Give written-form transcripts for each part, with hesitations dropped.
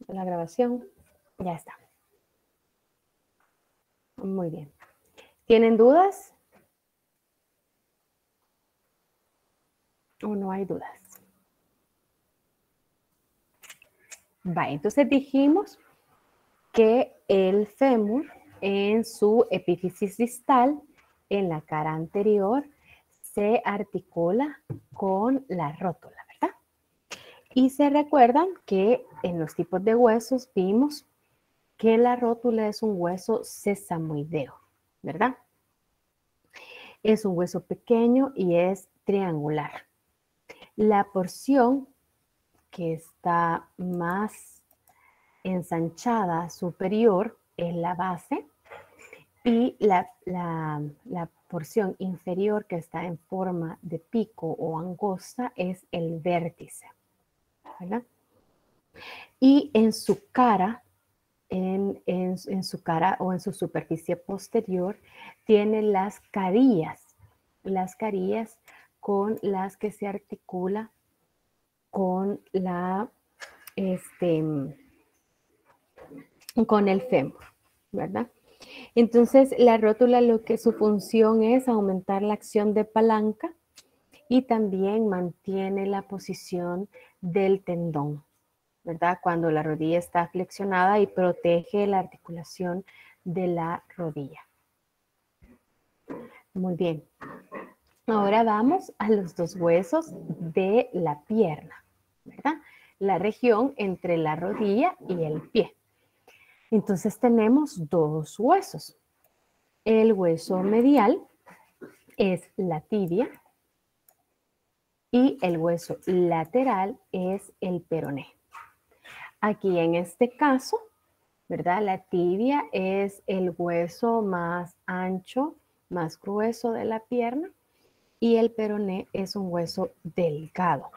la grabación. Ya está. Muy bien. ¿Tienen dudas? ¿O no hay dudas? Va, entonces dijimos que el fémur en su epífisis distal, en la cara anterior, se articula con la rótula, ¿verdad? Y se recuerdan que en los tipos de huesos vimos que la rótula es un hueso sesamoideo, ¿verdad? Es un hueso pequeño y es triangular. La porción que está más ensanchada superior es la base y la porción inferior que está en forma de pico o angosta es el vértice, ¿verdad? Y en su cara, en su cara o en su superficie posterior, tiene las carillas con las que se articula con con el fémur, ¿verdad? Entonces, la rótula lo que su función es aumentar la acción de palanca y también mantiene la posición del tendón, ¿verdad? Cuando la rodilla está flexionada y protege la articulación de la rodilla. Muy bien. Ahora vamos a los dos huesos de la pierna, ¿verdad? La región entre la rodilla y el pie. Entonces tenemos dos huesos. El hueso medial es la tibia y el hueso lateral es el peroné. Aquí en este caso, ¿verdad? La tibia es el hueso más ancho, más grueso de la pierna y el peroné es un hueso delgado.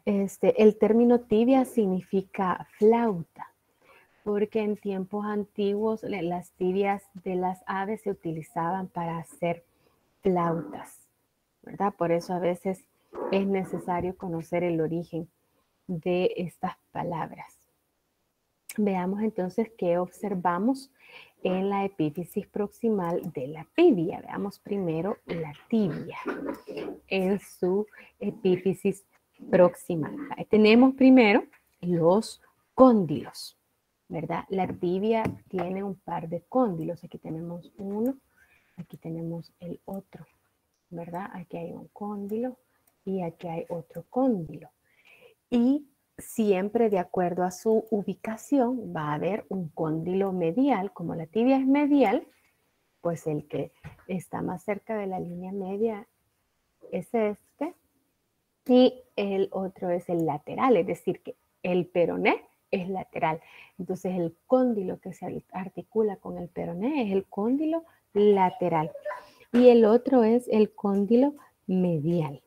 El término tibia significa flauta, porque en tiempos antiguos las tibias de las aves se utilizaban para hacer flautas, ¿verdad? Por eso a veces es necesario conocer el origen de estas palabras. Veamos entonces qué observamos en la epífisis proximal de la tibia. Veamos primero la tibia en su epífisis proximal. Ahí tenemos primero los cóndilos, ¿verdad? La tibia tiene un par de cóndilos. Aquí tenemos uno, aquí tenemos el otro, ¿verdad? Aquí hay un cóndilo y aquí hay otro cóndilo. Y siempre de acuerdo a su ubicación va a haber un cóndilo medial. Como la tibia es medial, pues el que está más cerca de la línea media es este y el otro es el lateral, es decir, que el peroné es lateral. Entonces el cóndilo que se articula con el peroné es el cóndilo lateral y el otro es el cóndilo medial.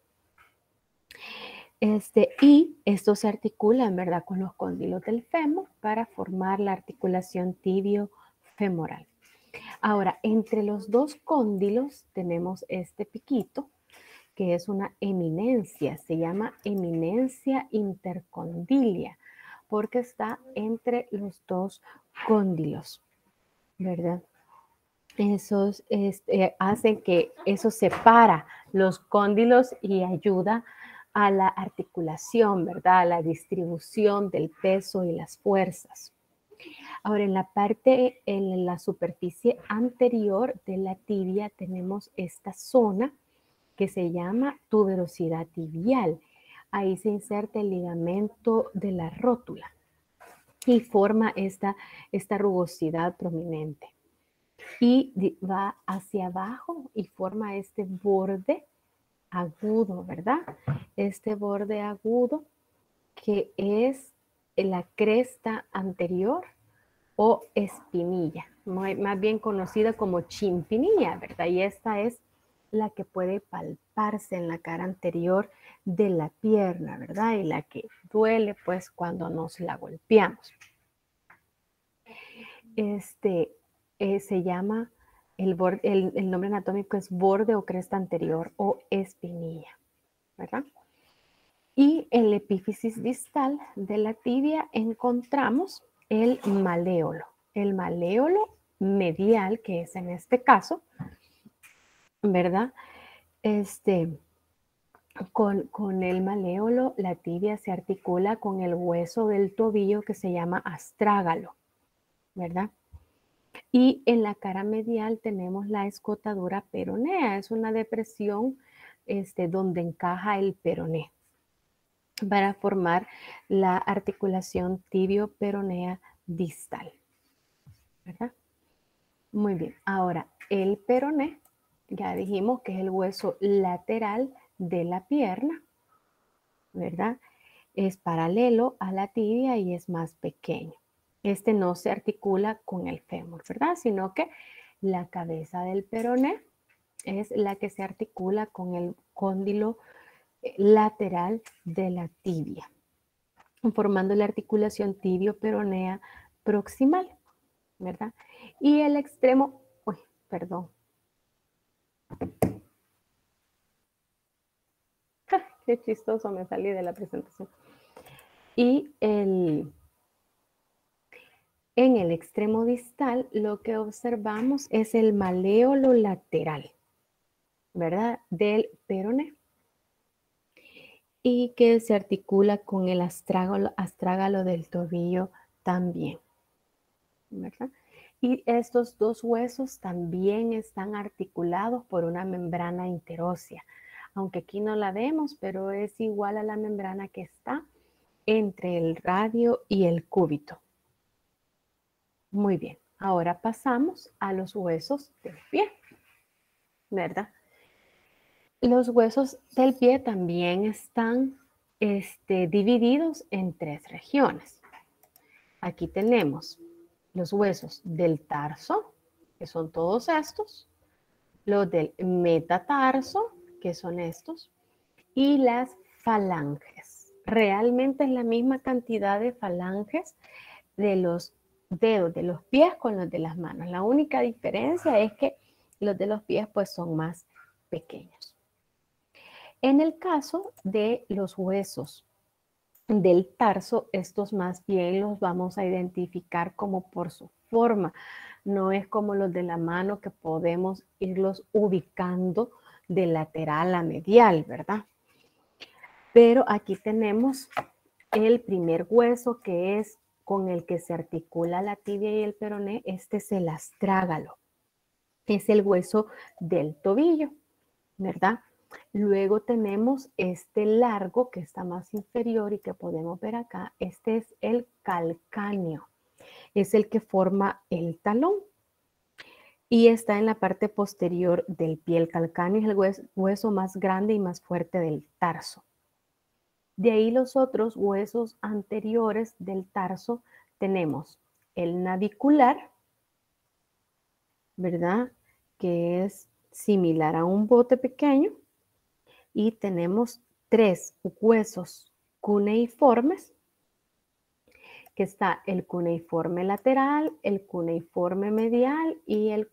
Y esto se articula en verdad con los cóndilos del fémur para formar la articulación tibio-femoral. Ahora, entre los dos cóndilos tenemos este piquito que es una eminencia, se llama eminencia intercondilia porque está entre los dos cóndilos, ¿verdad? Esos hacen que eso separa los cóndilos y ayuda a la articulación, ¿verdad? A la distribución del peso y las fuerzas. Ahora, en la parte, en la superficie anterior de la tibia tenemos esta zona que se llama tuberosidad tibial. Ahí se inserta el ligamento de la rótula y forma esta rugosidad prominente. Y va hacia abajo y forma este borde agudo, ¿verdad? Este borde agudo que es la cresta anterior o espinilla, más bien conocida como chimpinilla, ¿verdad? Y esta es la que puede palparse en la cara anterior de la pierna, ¿verdad? Y la que duele pues cuando nos la golpeamos. Se llama, el nombre anatómico es borde o cresta anterior o espinilla, ¿verdad? Y en la epífisis distal de la tibia encontramos el maléolo. El maléolo medial, que es en este caso, ¿verdad? Con el maléolo, la tibia se articula con el hueso del tobillo que se llama astrágalo, ¿verdad? Y en la cara medial tenemos la escotadura peronea. Es una depresión donde encaja el peroné para formar la articulación tibio-peronea distal, ¿verdad? Muy bien. Ahora, el peroné, ya dijimos que es el hueso lateral de la pierna, ¿verdad? Es paralelo a la tibia y es más pequeño. Este no se articula con el fémur, ¿verdad? Sino que la cabeza del peroné es la que se articula con el cóndilo lateral de la tibia, formando la articulación tibio-peronea proximal, ¿verdad? Y el extremo, uy, perdón. Qué chistoso, me salí de la presentación. Y en el extremo distal lo que observamos es el maléolo lateral, ¿verdad? Del peroné y que se articula con el astrágalo del tobillo también, ¿verdad? Y estos dos huesos también están articulados por una membrana interósea, aunque aquí no la vemos, pero es igual a la membrana que está entre el radio y el cúbito. Muy bien, ahora pasamos a los huesos del pie, ¿verdad? Los huesos del pie también están divididos en tres regiones. Aquí tenemos los huesos del tarso, que son todos estos, los del metatarso, que son estos, y las falanges. Realmente es la misma cantidad de falanges de los dedos de los pies con los de las manos. La única diferencia es que los de los pies pues son más pequeños. En el caso de los huesos del tarso, estos más bien los vamos a identificar como por su forma. No es como los de la mano que podemos irlos ubicando de lateral a medial, ¿verdad? Pero aquí tenemos el primer hueso que es con el que se articula la tibia y el peroné. Este es el astrágalo. Es el hueso del tobillo, ¿verdad? Luego tenemos este largo que está más inferior y que podemos ver acá. Este es el calcáneo. Es el que forma el talón y está en la parte posterior del pie. El calcáneo es el hueso más grande y más fuerte del tarso. De ahí los otros huesos anteriores del tarso tenemos el navicular, ¿verdad? Que es similar a un bote pequeño. Y tenemos tres huesos cuneiformes, que está el cuneiforme lateral, el cuneiforme medial y el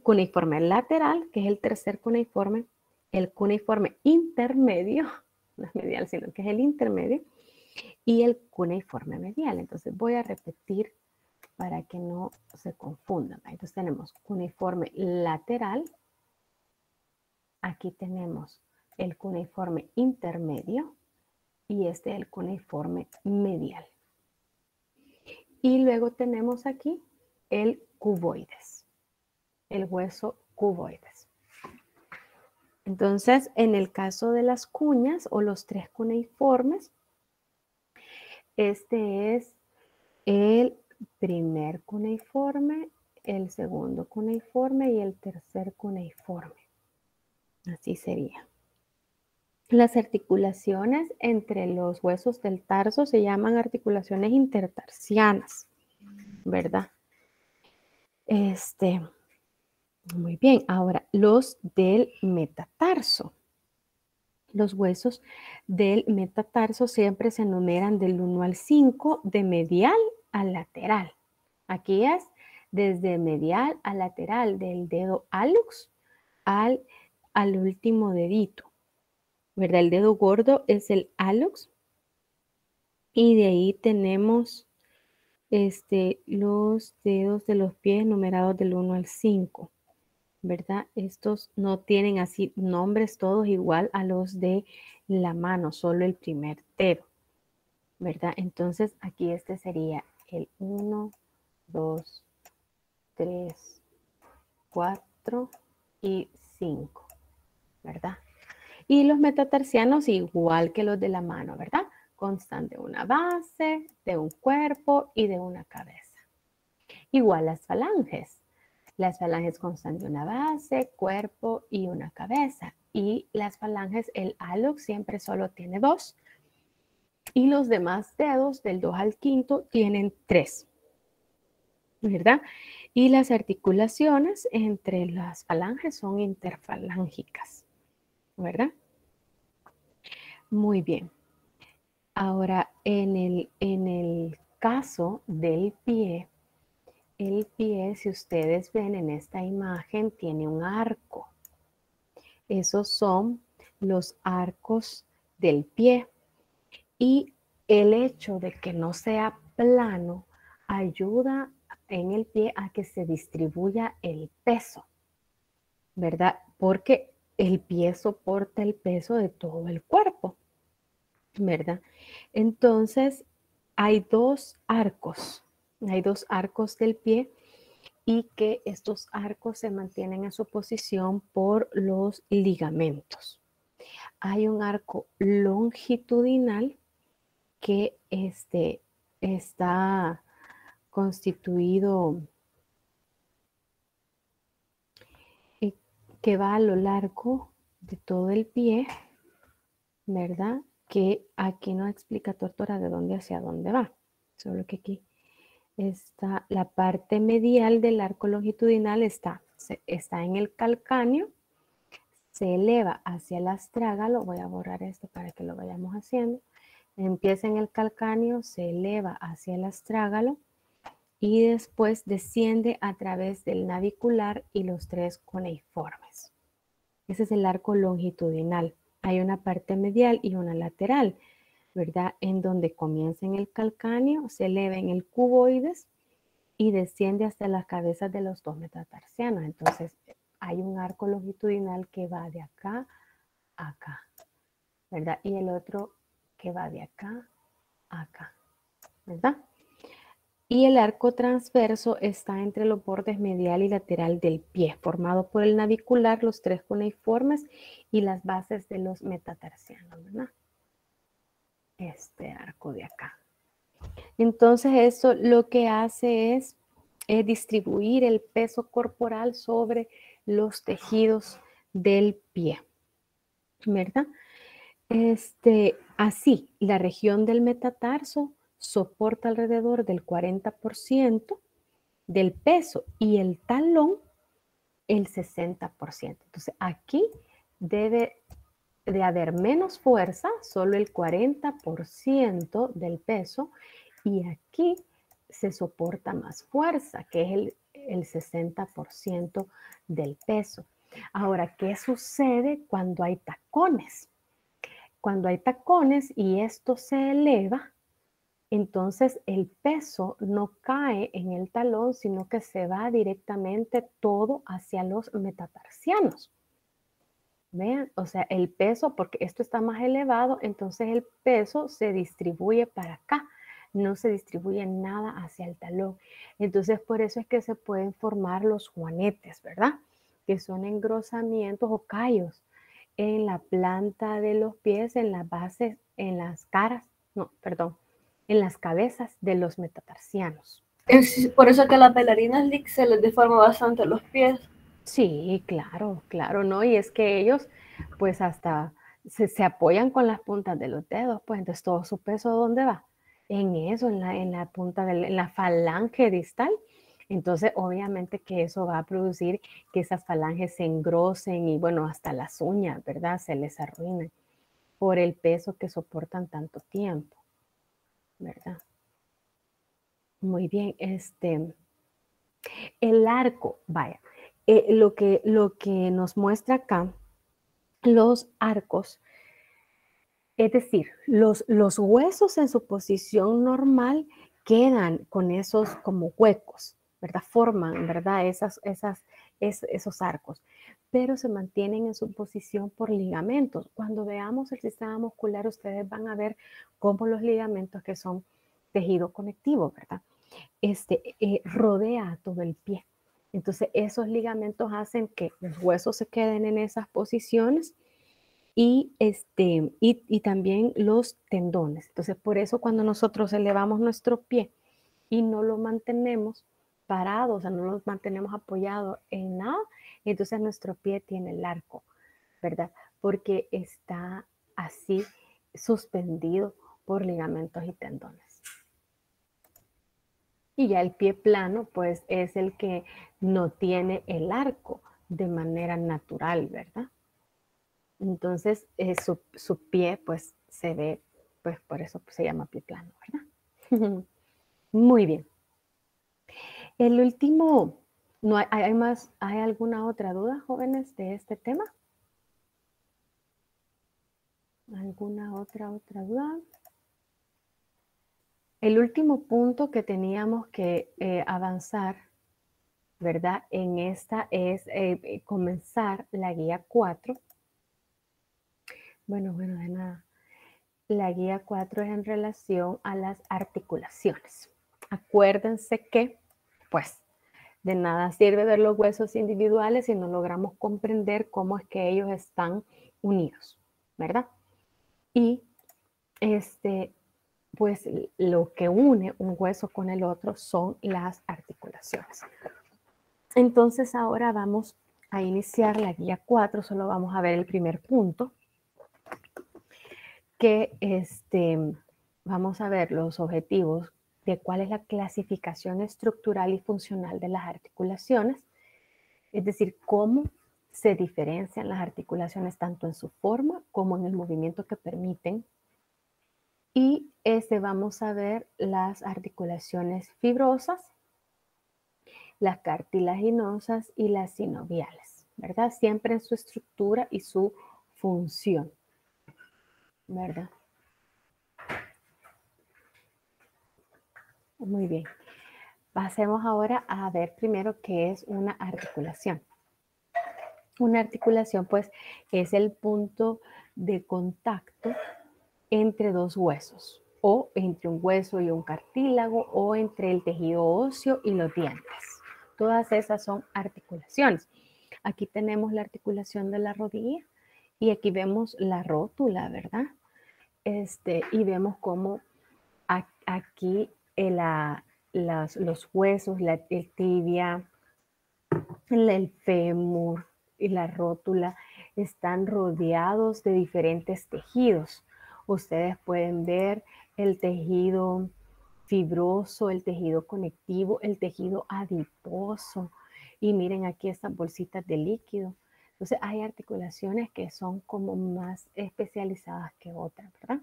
cuneiforme lateral, que es el tercer cuneiforme, el cuneiforme intermedio, no es medial, sino que es el intermedio, y el cuneiforme medial. Entonces voy a repetir para que no se confundan. Entonces tenemos cuneiforme lateral, aquí tenemos el cuneiforme intermedio y este es el cuneiforme medial. Y luego tenemos aquí el cuboides, el hueso cuboides. Entonces, en el caso de las cuñas o los tres cuneiformes, este es el primer cuneiforme, el segundo cuneiforme y el tercer cuneiforme. Así sería. Las articulaciones entre los huesos del tarso se llaman articulaciones intertarsianas, ¿verdad? Muy bien, ahora los del metatarso. Los huesos del metatarso siempre se enumeran del 1 al 5 de medial a lateral. Aquí es desde medial a lateral del dedo hallux al último dedito, ¿verdad? El dedo gordo es el hallux y de ahí tenemos los dedos de los pies numerados del 1 al 5, ¿verdad? Estos no tienen así nombres todos igual a los de la mano, solo el primer dedo, ¿verdad? Entonces aquí este sería el 1, 2, 3, 4 y 5, ¿verdad? Y los metatarsianos igual que los de la mano, ¿verdad? Constan de una base, de un cuerpo y de una cabeza. Igual las falanges. Las falanges constan de una base, cuerpo y una cabeza. Y las falanges, el hallux siempre solo tiene 2. Y los demás dedos, del 2 al 5, tienen 3. ¿Verdad? Y las articulaciones entre las falanges son interfalángicas. ¿Verdad? Muy bien. Ahora, en el caso del pie, el pie, si ustedes ven en esta imagen, tiene un arco. Esos son los arcos del pie. Y el hecho de que no sea plano ayuda en el pie a que se distribuya el peso, ¿verdad? Porque el pie soporta el peso de todo el cuerpo, ¿verdad? Entonces, hay dos arcos del pie y que estos arcos se mantienen en su posición por los ligamentos. Hay un arco longitudinal que está constituido, que va a lo largo de todo el pie, ¿verdad? Que aquí no explica Tortora de dónde hacia dónde va, solo que aquí está la parte medial del arco longitudinal, está en el calcáneo, se eleva hacia el astrágalo. Voy a borrar esto para que lo vayamos haciendo. Empieza en el calcáneo, se eleva hacia el astrágalo y después desciende a través del navicular y los 3 cuneiformes. Ese es el arco longitudinal. Hay una parte medial y una lateral, ¿verdad? En donde comienza en el calcáneo, se eleva en el cuboides y desciende hasta las cabezas de los 2 metatarsianos. Entonces, hay un arco longitudinal que va de acá a acá, ¿verdad? Y el otro que va de acá a acá, ¿verdad? Y el arco transverso está entre los bordes medial y lateral del pie, formado por el navicular, los 3 cuneiformes y las bases de los metatarsianos, ¿verdad? Este arco de acá. Entonces eso lo que hace es distribuir el peso corporal sobre los tejidos del pie, ¿verdad? Así, la región del metatarso soporta alrededor del 40% del peso y el talón el 60%. Entonces aquí debe de haber menos fuerza, solo el 40% del peso, y aquí se soporta más fuerza, que es el 60% del peso. Ahora, ¿qué sucede cuando hay tacones? Cuando hay tacones y esto se eleva, entonces el peso no cae en el talón, sino que se va directamente todo hacia los metatarsianos. Vean, o sea, el peso, porque esto está más elevado, entonces el peso se distribuye para acá, no se distribuye nada hacia el talón. Entonces por eso es que se pueden formar los juanetes, ¿verdad? Que son engrosamientos o callos en la planta de los pies, en las bases, en las caras, no, perdón, en las cabezas de los metatarsianos. Es por eso que a las bailarinas se les deforma bastante los pies. Sí, claro, claro, ¿no? Y es que ellos, pues hasta se apoyan con las puntas de los dedos, pues entonces todo su peso, ¿dónde va? En eso, en la punta, en la falange distal. Entonces, obviamente que eso va a producir que esas falanges se engrosen y, bueno, hasta las uñas, ¿verdad? Se les arruinan por el peso que soportan tanto tiempo, ¿verdad? Muy bien, el arco, vaya, lo que nos muestra acá, los arcos Es decir, los huesos en su posición normal quedan con esos como huecos, ¿verdad? Forman, ¿verdad? Esos arcos, pero se mantienen en su posición por ligamentos. Cuando veamos el sistema muscular, ustedes van a ver cómo los ligamentos, que son tejido conectivo, ¿verdad? Rodea a todo el pie. Entonces, esos ligamentos hacen que los huesos se queden en esas posiciones y también los tendones. Entonces, por eso cuando nosotros elevamos nuestro pie y no lo mantenemos parado, o sea, no lo mantenemos apoyado en nada, entonces nuestro pie tiene el arco, ¿verdad? Porque está así suspendido por ligamentos y tendones. Y ya el pie plano, pues es el que no tiene el arco de manera natural, ¿verdad? Entonces, su pie, pues, se ve, pues, por eso se llama pie plano, ¿verdad? Muy bien. El último, ¿no hay más, hay alguna otra duda, jóvenes, de este tema? ¿Alguna otra duda? El último punto que teníamos que avanzar, ¿verdad? En esta es comenzar la guía 4. Bueno, de nada. La guía 4 es en relación a las articulaciones. Acuérdense que, pues, de nada sirve ver los huesos individuales si no logramos comprender cómo es que ellos están unidos, ¿verdad? Y pues lo que une un hueso con el otro son las articulaciones. Entonces ahora vamos a iniciar la guía 4, solo vamos a ver el primer punto, que vamos a ver los objetivos de cuál es la clasificación estructural y funcional de las articulaciones, es decir, cómo se diferencian las articulaciones tanto en su forma como en el movimiento que permiten. Y vamos a ver las articulaciones fibrosas, las cartilaginosas y las sinoviales, ¿verdad? Siempre en su estructura y su función, ¿verdad? Muy bien. Pasemos ahora a ver primero qué es una articulación. Una articulación, pues, es el punto de contacto entre dos huesos, o entre un hueso y un cartílago, o entre el tejido óseo y los dientes. Todas esas son articulaciones. Aquí tenemos la articulación de la rodilla y aquí vemos la rótula, ¿verdad? Y vemos cómo aquí los huesos, el tibia, el fémur y la rótula están rodeados de diferentes tejidos. Ustedes pueden ver el tejido fibroso, el tejido conectivo, el tejido adiposo. Y miren aquí estas bolsitas de líquido. Entonces hay articulaciones que son como más especializadas que otras, ¿verdad?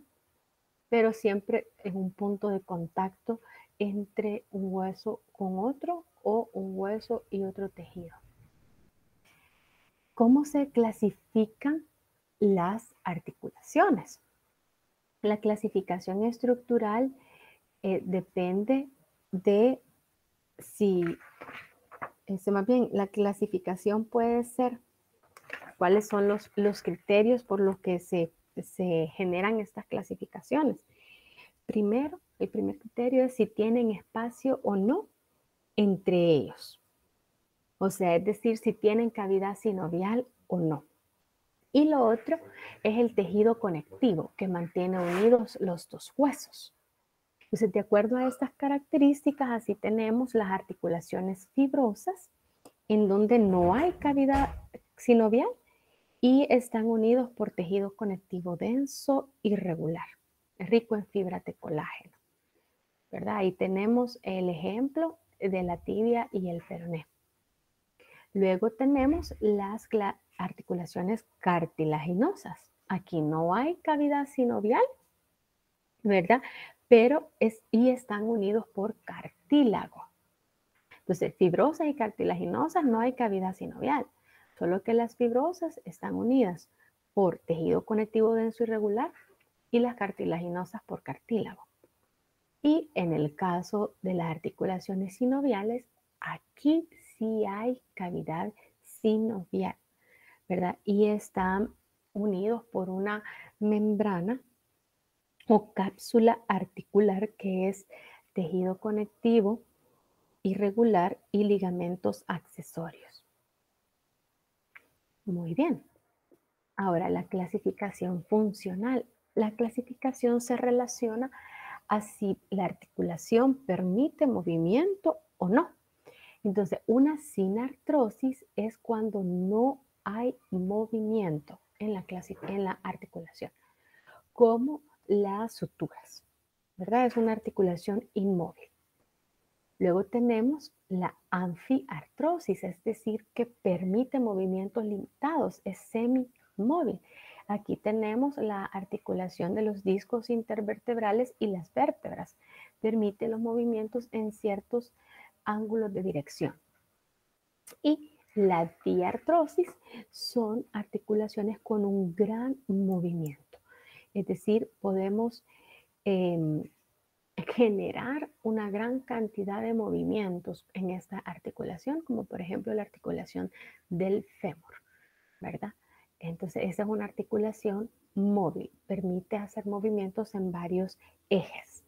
Pero siempre es un punto de contacto entre un hueso con otro o un hueso y otro tejido. ¿Cómo se clasifican las articulaciones? La clasificación estructural depende de si, más bien, la clasificación puede ser, ¿cuáles son los criterios por los que se generan estas clasificaciones? Primero, el primer criterio es si tienen espacio o no entre ellos. O sea, es decir, si tienen cavidad sinovial o no. Y lo otro es el tejido conectivo que mantiene unidos los dos huesos. Entonces, de acuerdo a estas características, así tenemos las articulaciones fibrosas, en donde no hay cavidad sinovial y están unidos por tejido conectivo denso y regular, rico en fibras de colágeno, ¿verdad? Ahí tenemos el ejemplo de la tibia y el peroné. Luego tenemos las articulaciones cartilaginosas. Aquí no hay cavidad sinovial, ¿verdad? Pero están unidos por cartílago. Entonces, fibrosas y cartilaginosas no hay cavidad sinovial, solo que las fibrosas están unidas por tejido conectivo denso y regular y las cartilaginosas por cartílago. Y en el caso de las articulaciones sinoviales, aquí sí hay cavidad sinovial, ¿verdad? Y están unidos por una membrana o cápsula articular que es tejido conectivo irregular y ligamentos accesorios. Muy bien. Ahora, la clasificación funcional. La clasificación se relaciona a si la articulación permite movimiento o no. Entonces, una sinartrosis es cuando no hay movimiento en la articulación, como las suturas, ¿verdad? Es una articulación inmóvil. Luego tenemos la anfiartrosis, es decir, que permite movimientos limitados, es semimóvil. Aquí tenemos la articulación de los discos intervertebrales y las vértebras. Permite los movimientos en ciertos ángulos de dirección. Y la diartrosis son articulaciones con un gran movimiento. Es decir, podemos generar una gran cantidad de movimientos en esta articulación, como por ejemplo la articulación del fémur, ¿verdad? Entonces, esa es una articulación móvil, permite hacer movimientos en varios ejes.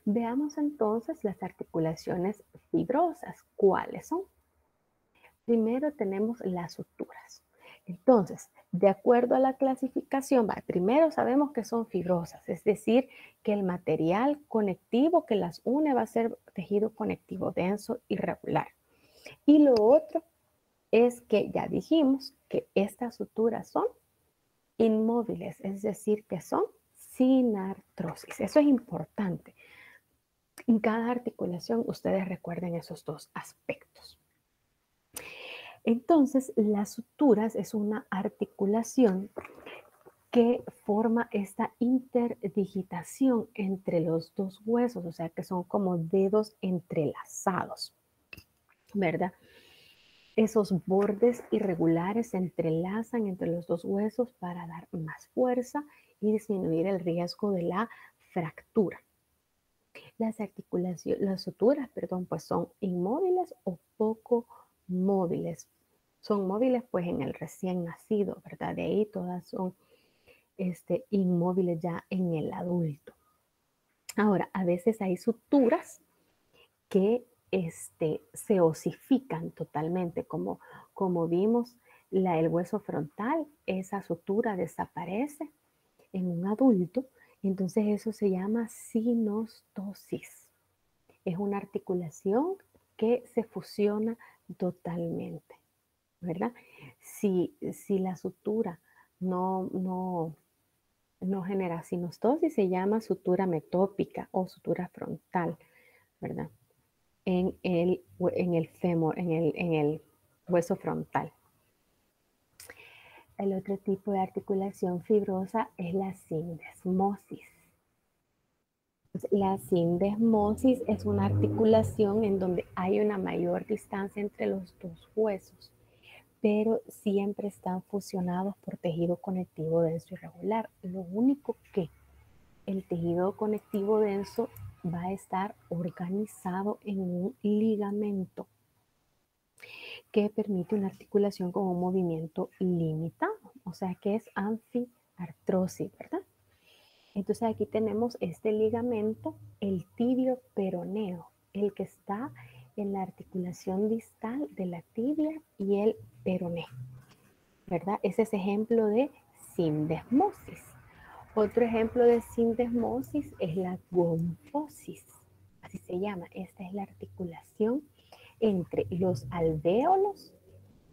Veamos entonces las articulaciones fibrosas. ¿Cuáles son? Primero tenemos las suturas. Entonces, de acuerdo a la clasificación, primero sabemos que son fibrosas, es decir, que el material conectivo que las une va a ser tejido conectivo denso y regular. Y lo otro es que ya dijimos que estas suturas son inmóviles, es decir, que son sin artrosis. Eso es importante. En cada articulación ustedes recuerden esos dos aspectos. Entonces, las suturas es una articulación que forma esta interdigitación entre los dos huesos, o sea que son como dedos entrelazados, ¿verdad? Esos bordes irregulares se entrelazan entre los dos huesos para dar más fuerza y disminuir el riesgo de la fractura. Las suturas, pues son inmóviles o poco móviles. Son móviles pues en el recién nacido, ¿verdad? De ahí todas son inmóviles ya en el adulto. Ahora, a veces hay suturas que se osifican totalmente, como vimos el hueso frontal, esa sutura desaparece en un adulto, entonces eso se llama sinostosis. Es una articulación que se fusiona totalmente, ¿verdad? Si la sutura no genera sinostosis, se llama sutura metópica o sutura frontal, ¿verdad? En el fémur, en el hueso frontal. El otro tipo de articulación fibrosa es la sindesmosis. La sindesmosis es una articulación en donde hay una mayor distancia entre los dos huesos, pero siempre están fusionados por tejido conectivo denso irregular. Lo único que el tejido conectivo denso va a estar organizado en un ligamento que permite una articulación con un movimiento limitado, o sea que es anfiartrosis, ¿verdad? Entonces aquí tenemos este ligamento, el tibio peroneo, el que está en la articulación distal de la tibia y el peroné, ¿verdad? Ese es ejemplo de sindesmosis. Otro ejemplo de sindesmosis es la gonfosis, así se llama. Esta es la articulación entre los alvéolos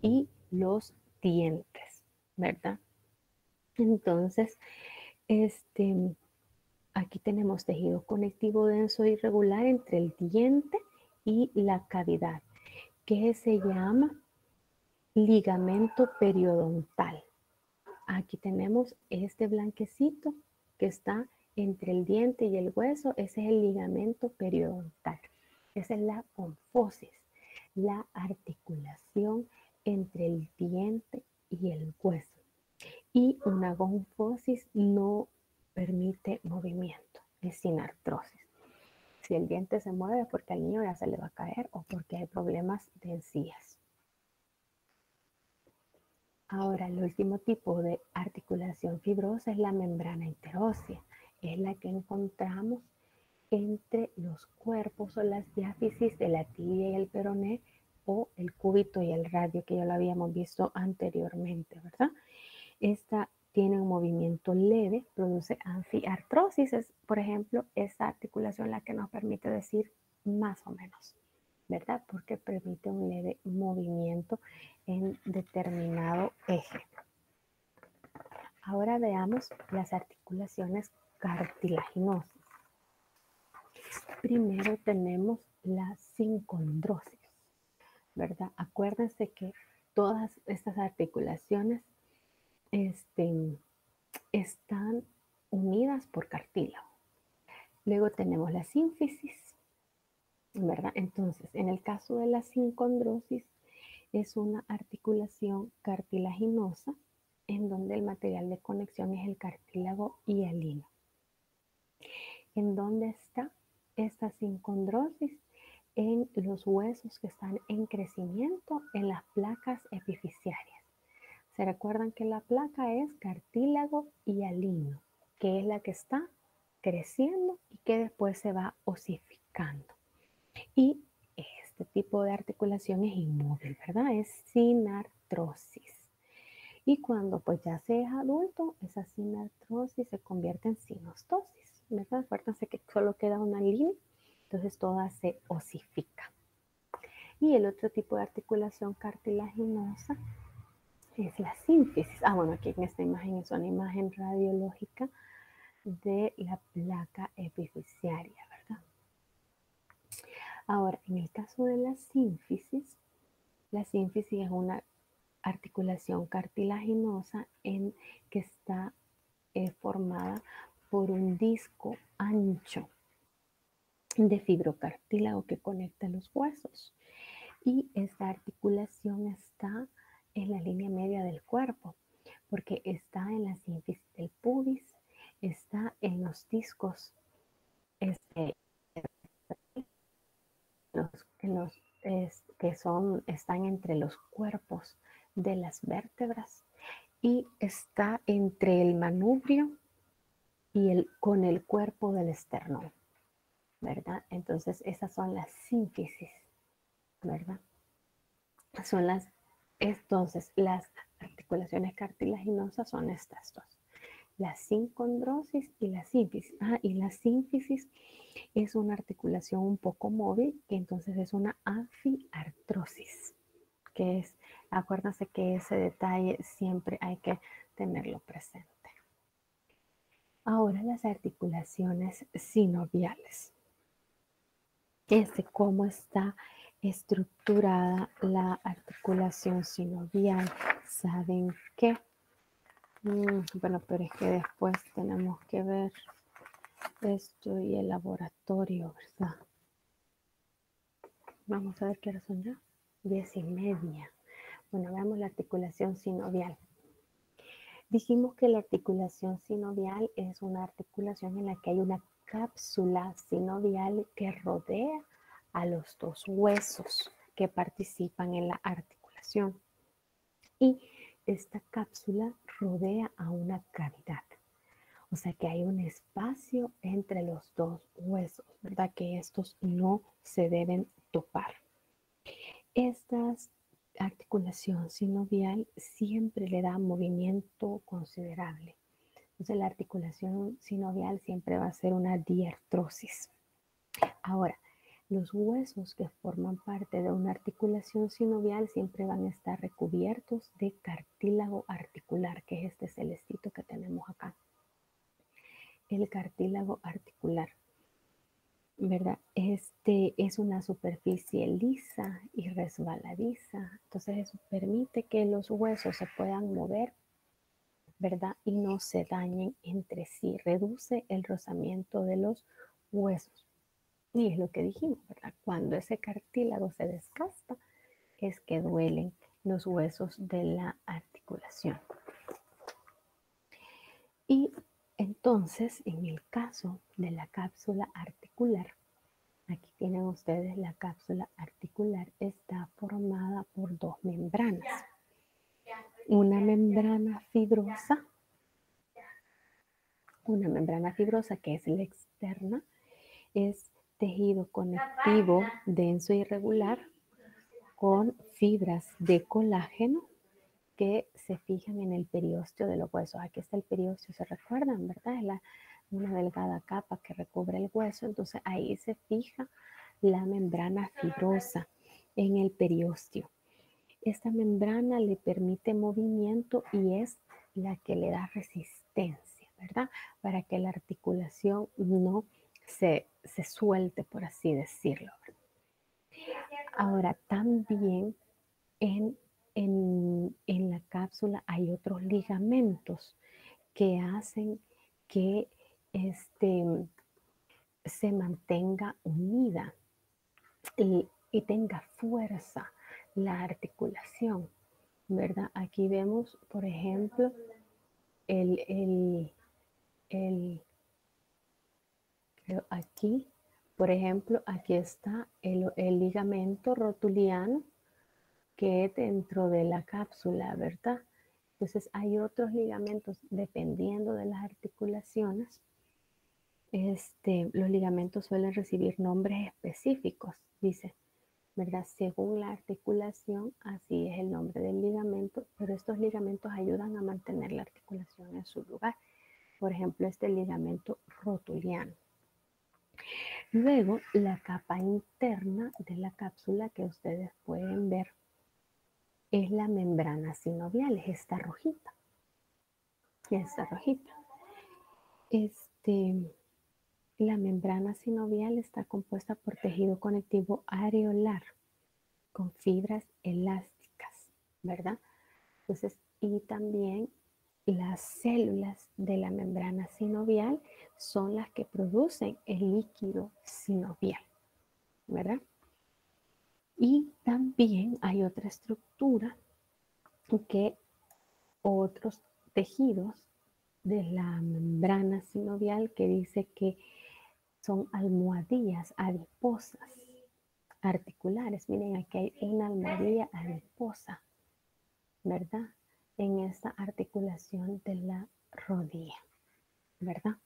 y los dientes, ¿verdad? Entonces, aquí tenemos tejido conectivo denso irregular entre el diente y la cavidad, que se llama ligamento periodontal. Aquí tenemos este blanquecito que está entre el diente y el hueso, ese es el ligamento periodontal. Esa es la onfosis, la articulación entre el diente y el hueso. Y una gonfosis no permite movimiento, es sin artrosis. Si el diente se mueve es porque al niño ya se le va a caer o porque hay problemas de encías. Ahora, el último tipo de articulación fibrosa es la membrana interósea. Es la que encontramos entre los cuerpos o las diáfisis de la tibia y el peroné o el cúbito y el radio, que ya lo habíamos visto anteriormente, ¿verdad? Esta tiene un movimiento leve, produce anfiartrosis, es, por ejemplo, esta articulación la que nos permite decir más o menos, ¿verdad? Porque permite un leve movimiento en determinado eje. Ahora veamos las articulaciones cartilaginosas. Primero tenemos la sincondrosis, ¿verdad? Acuérdense que todas estas articulaciones están unidas por cartílago. Luego tenemos la sínfisis, ¿verdad? Entonces, en el caso de la sincondrosis, es una articulación cartilaginosa en donde el material de conexión es el cartílago hialino. ¿En dónde está esta sincondrosis? En los huesos que están en crecimiento, en las placas epifisiarias. ¿Se recuerdan que la placa es cartílago hialino, que es la que está creciendo y que después se va osificando? Y este tipo de articulación es inmóvil, ¿verdad? Es sin artrosis. Y cuando pues ya se es adulto, esa sinartrosis se convierte en sinostosis, ¿verdad? Acuérdense que solo queda una línea, entonces toda se osifica. Y el otro tipo de articulación cartilaginosa es la sínfisis. Bueno, aquí en esta imagen es una imagen radiológica de la placa epifisiaria, ¿verdad? Ahora, en el caso de la sínfisis es una articulación cartilaginosa en que está formada por un disco ancho de fibrocartílago que conecta los huesos. Y esta articulación está en la línea media del cuerpo, porque está en la sínfisis del pubis, está en los discos están entre los cuerpos de las vértebras y está entre el manubrio y con el cuerpo del esternón, ¿verdad? Entonces esas son las sínfisis, ¿verdad? Entonces las articulaciones cartilaginosas son estas dos, la sincondrosis y la sínfisis. Y la sínfisis es una articulación un poco móvil, que entonces es una anfiartrosis, que es, acuérdense que ese detalle siempre hay que tenerlo presente. Ahora las articulaciones sinoviales. Cómo está estructurada la articulación sinovial. ¿Saben qué? Bueno, pero es que después tenemos que ver esto y el laboratorio, ¿verdad? Vamos a ver qué hora son ya. 10:30. Bueno, veamos la articulación sinovial. Dijimos que la articulación sinovial es una articulación en la que hay una cápsula sinovial que rodea a los dos huesos que participan en la articulación. Y esta cápsula rodea a una cavidad. O sea que hay un espacio entre los dos huesos, ¿verdad? Que estos no se deben topar. Esta articulación sinovial siempre le da movimiento considerable. Entonces la articulación sinovial siempre va a ser una diartrosis. Ahora, los huesos que forman parte de una articulación sinovial siempre van a estar recubiertos de cartílago articular, que es este celestito que tenemos acá. El cartílago articular, ¿verdad? Es una superficie lisa y resbaladiza, entonces eso permite que los huesos se puedan mover, ¿verdad? Y no se dañen entre sí, reduce el rozamiento de los huesos. Y es lo que dijimos, ¿verdad? Cuando ese cartílago se desgasta, es que duelen los huesos de la articulación. Y entonces, en el caso de la cápsula articular, aquí tienen ustedes la cápsula articular, está formada por dos membranas. Una membrana fibrosa que es la externa, es tejido conectivo denso y irregular con fibras de colágeno que se fijan en el periósteo de los huesos. Aquí está el periósteo, ¿se recuerdan, verdad? Es una delgada capa que recubre el hueso, entonces ahí se fija la membrana fibrosa en el periósteo. Esta membrana le permite movimiento y es la que le da resistencia, ¿verdad? Para que la articulación no se suelte, por así decirlo. Ahora, también en la cápsula hay otros ligamentos que hacen que se mantenga unida y tenga fuerza la articulación, ¿verdad? Aquí vemos, por ejemplo, aquí, por ejemplo, aquí está el ligamento rotuliano que es dentro de la cápsula, ¿verdad? Entonces hay otros ligamentos dependiendo de las articulaciones. Los ligamentos suelen recibir nombres específicos, dice, ¿verdad? Según la articulación, así es el nombre del ligamento, pero estos ligamentos ayudan a mantener la articulación en su lugar. Por ejemplo, este ligamento rotuliano. Luego, la capa interna de la cápsula que ustedes pueden ver es la membrana sinovial, es esta rojita. Esta rojita. La membrana sinovial está compuesta por tejido conectivo areolar con fibras elásticas, ¿verdad? Entonces, y también las células de la membrana sinovial son las que producen el líquido sinovial, ¿verdad? Y también hay otra estructura que otros tejidos de la membrana sinovial que dice que son almohadillas adiposas articulares. Miren, aquí hay una almohadilla adiposa, ¿verdad? En esta articulación de la rodilla, ¿verdad?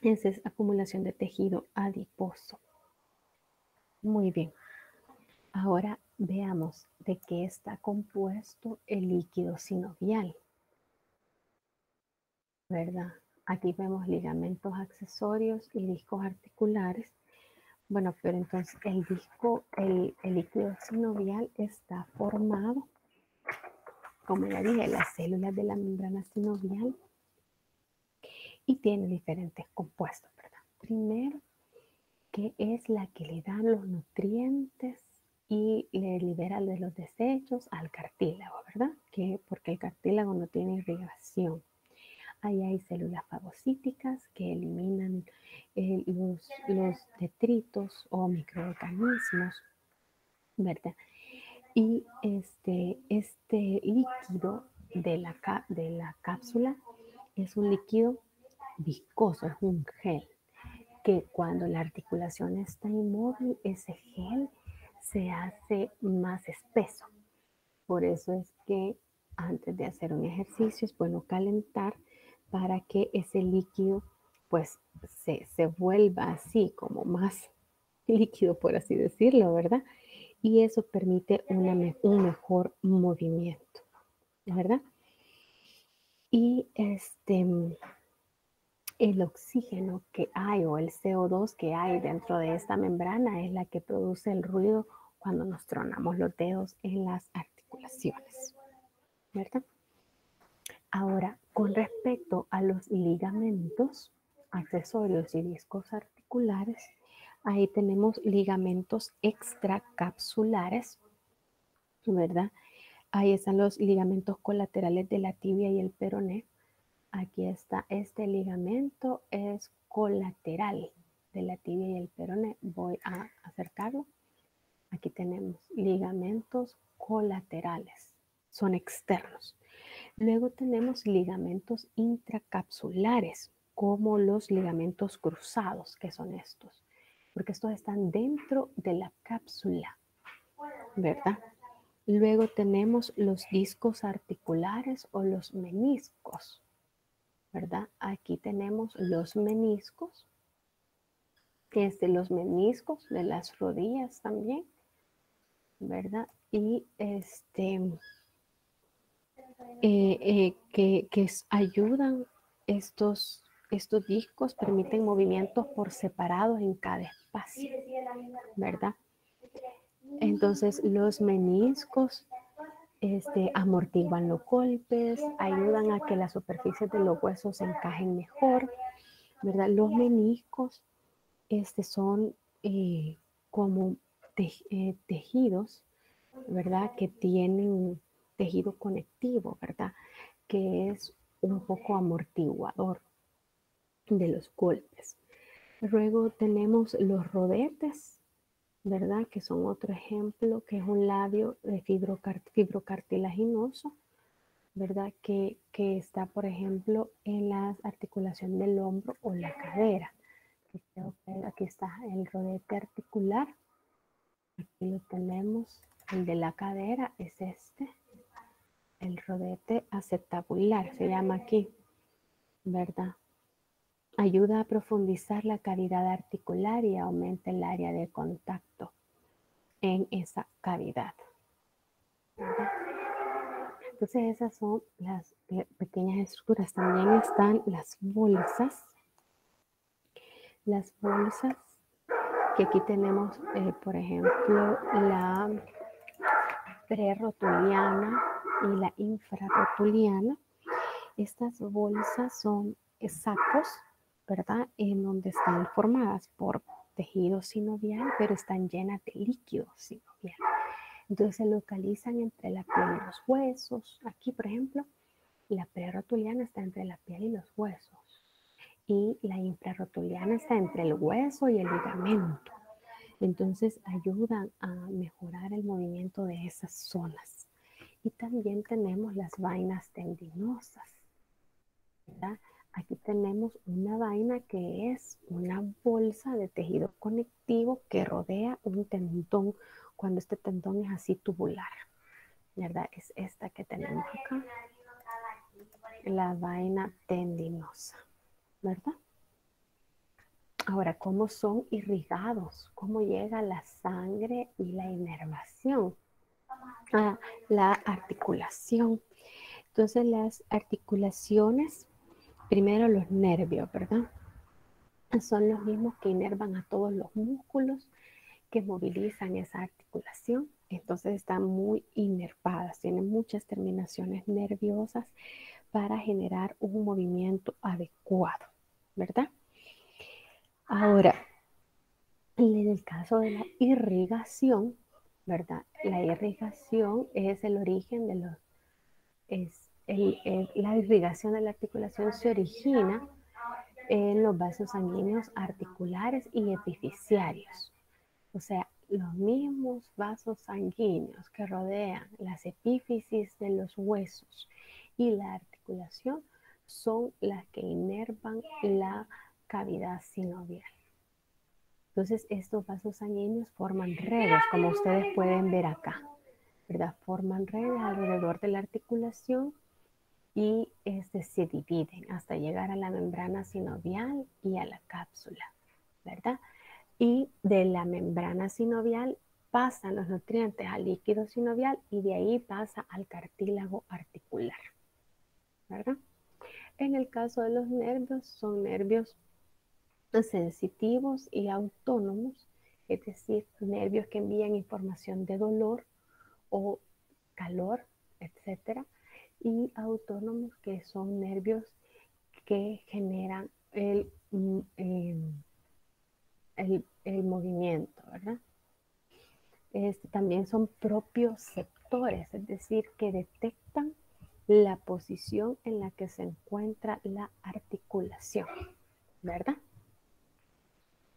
Esa es acumulación de tejido adiposo. Muy bien. Ahora veamos de qué está compuesto el líquido sinovial, ¿verdad? Aquí vemos ligamentos accesorios y discos articulares. Bueno, pero entonces el líquido sinovial está formado, como ya dije, las células de la membrana sinovial y tiene diferentes compuestos, ¿verdad? Primero, que es la que le dan los nutrientes y le libera de los desechos al cartílago, ¿verdad? Porque el cartílago no tiene irrigación. Ahí hay células fagocíticas que eliminan los detritos o microorganismos, ¿verdad? Y este líquido de la cápsula es un líquido viscoso, es un gel, que cuando la articulación está inmóvil, ese gel se hace más espeso. Por eso es que antes de hacer un ejercicio es bueno calentar para que ese líquido pues se vuelva así como más líquido, por así decirlo, ¿verdad? Y eso permite un mejor movimiento, ¿verdad? Y el oxígeno que hay o el CO2 que hay dentro de esta membrana es la que produce el ruido cuando nos tronamos los dedos en las articulaciones, ¿verdad? Ahora, con respecto a los ligamentos accesorios y discos articulares, ahí tenemos ligamentos extracapsulares, ¿verdad? Ahí están los ligamentos colaterales de la tibia y el peroné. Aquí está, este ligamento es colateral de la tibia y el peroné. Voy a acercarlo. Aquí tenemos ligamentos colaterales, son externos. Luego tenemos ligamentos intracapsulares, como los ligamentos cruzados, que son estos, porque estos están dentro de la cápsula, ¿verdad? Luego tenemos los discos articulares o los meniscos, ¿verdad? Aquí tenemos los meniscos, los meniscos de las rodillas también, ¿verdad? Y que ayudan estos discos, permiten movimientos por separado en cada espacio, ¿verdad? Entonces los meniscos amortiguan los golpes, ayudan a que las superficies de los huesos se encajen mejor, ¿verdad? Los meniscos son como tejidos, ¿verdad? Que tienen tejido conectivo, ¿verdad? Que es un poco amortiguador de los golpes. Luego tenemos los rodetes, ¿verdad? Que son otro ejemplo, que es un labio de fibrocartilaginoso, ¿verdad? Que está, por ejemplo, en la articulación del hombro o la cadera. Aquí está el rodete articular. Aquí lo tenemos. El de la cadera es este. El rodete acetabular se llama aquí, ¿verdad? Ayuda a profundizar la cavidad articular y aumenta el área de contacto en esa cavidad, ¿verdad? Entonces esas son las pequeñas estructuras. También están las bolsas. Las bolsas que aquí tenemos, por ejemplo, la prerrotuliana y la infrarrotuliana. Estas bolsas son sacos, ¿verdad? En donde están formadas por tejido sinovial, pero están llenas de líquido sinovial. Entonces se localizan entre la piel y los huesos. Aquí, por ejemplo, la prerrotuliana está entre la piel y los huesos. Y la infrarrotuliana está entre el hueso y el ligamento. Entonces ayudan a mejorar el movimiento de esas zonas. Y también tenemos las vainas tendinosas, ¿verdad? Aquí tenemos una vaina que es una bolsa de tejido conectivo que rodea un tendón cuando este tendón es así tubular, ¿verdad? Es esta que tenemos acá, la vaina tendinosa, ¿verdad? Ahora, ¿cómo son irrigados? ¿Cómo llega la sangre y la inervación a la articulación? Entonces, las articulaciones, primero los nervios, ¿verdad? Son los mismos que inervan a todos los músculos que movilizan esa articulación. Entonces están muy inervadas, tienen muchas terminaciones nerviosas para generar un movimiento adecuado, ¿verdad? Ahora, en el caso de la irrigación, ¿verdad? La irrigación es el origen de los... la irrigación de la articulación se origina en los vasos sanguíneos articulares y epifisiarios. O sea, los mismos vasos sanguíneos que rodean las epífisis de los huesos y la articulación son las que inervan la cavidad sinovial. Entonces, estos vasos sanguíneos forman redes, como ustedes pueden ver acá, ¿verdad? Forman redes alrededor de la articulación y se dividen hasta llegar a la membrana sinovial y a la cápsula, ¿verdad? Y de la membrana sinovial pasan los nutrientes al líquido sinovial y de ahí pasa al cartílago articular, ¿verdad? En el caso de los nervios, son nervios sensitivos y autónomos, es decir, nervios que envían información de dolor o calor, etcétera, y autónomos que son nervios que generan el movimiento, ¿verdad? También son propioceptores, es decir, que detectan la posición en la que se encuentra la articulación, ¿verdad?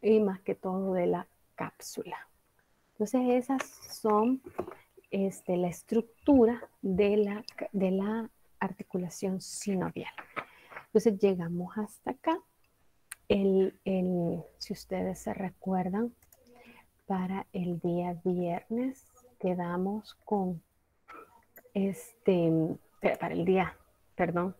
Y más que todo de la cápsula. Entonces esas son la estructura de la articulación sinovial. Entonces llegamos hasta acá. Si ustedes se recuerdan, para el día viernes quedamos con para el día, perdón,